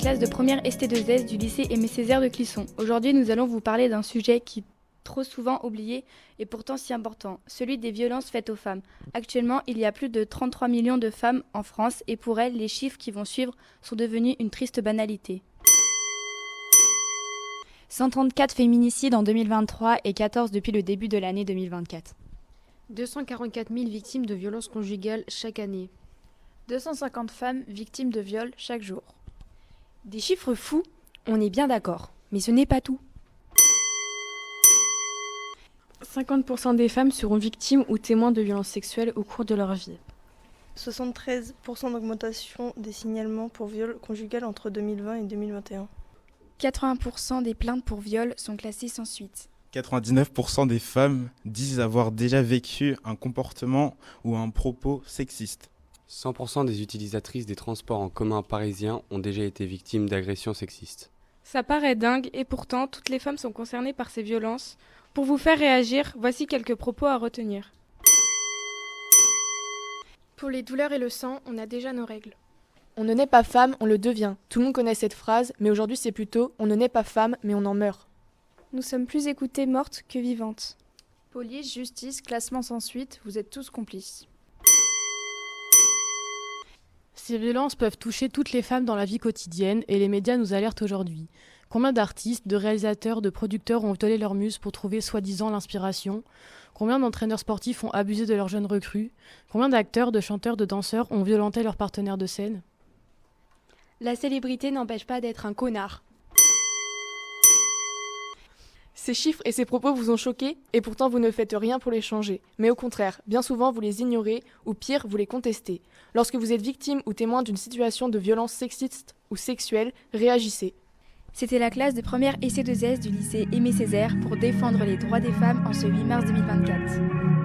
classe de première ST2S du lycée Aimé Césaire de Clisson. Aujourd'hui, nous allons vous parler d'un sujet qui est trop souvent oublié et pourtant si important, celui des violences faites aux femmes. Actuellement, il y a plus de 33 millions de femmes en France et pour elles, les chiffres qui vont suivre sont devenus une triste banalité. 134 féminicides en 2023 et 14 depuis le début de l'année 2024. 244 000 victimes de violences conjugales chaque année. 250 femmes victimes de viols chaque jour. Des chiffres fous, on est bien d'accord, mais ce n'est pas tout. 50% des femmes seront victimes ou témoins de violences sexuelles au cours de leur vie. 73% d'augmentation des signalements pour viol conjugal entre 2020 et 2021. 80% des plaintes pour viol sont classées sans suite. 99% des femmes disent avoir déjà vécu un comportement ou un propos sexiste. 100% des utilisatrices des transports en commun parisiens ont déjà été victimes d'agressions sexistes. Ça paraît dingue et pourtant toutes les femmes sont concernées par ces violences. Pour vous faire réagir, voici quelques propos à retenir. Pour les douleurs et le sang, on a déjà nos règles. On ne naît pas femme, on le devient. Tout le monde connaît cette phrase, mais aujourd'hui c'est plutôt on ne naît pas femme, mais on en meurt. Nous sommes plus écoutées mortes que vivantes. Police, justice, classement sans suite, vous êtes tous complices. Ces violences peuvent toucher toutes les femmes dans la vie quotidienne et les médias nous alertent aujourd'hui. Combien d'artistes, de réalisateurs, de producteurs ont violé leurs muses pour trouver soi-disant l'inspiration ? Combien d'entraîneurs sportifs ont abusé de leurs jeunes recrues ? Combien d'acteurs, de chanteurs, de danseurs ont violenté leurs partenaires de scène ? La célébrité n'empêche pas d'être un connard. Ces chiffres et ces propos vous ont choqué et pourtant vous ne faites rien pour les changer. Mais au contraire, bien souvent vous les ignorez ou pire, vous les contestez. Lorsque vous êtes victime ou témoin d'une situation de violence sexiste ou sexuelle, réagissez. C'était la classe de première ST2S du lycée Aimé Césaire pour défendre les droits des femmes en ce 8 mars 2024.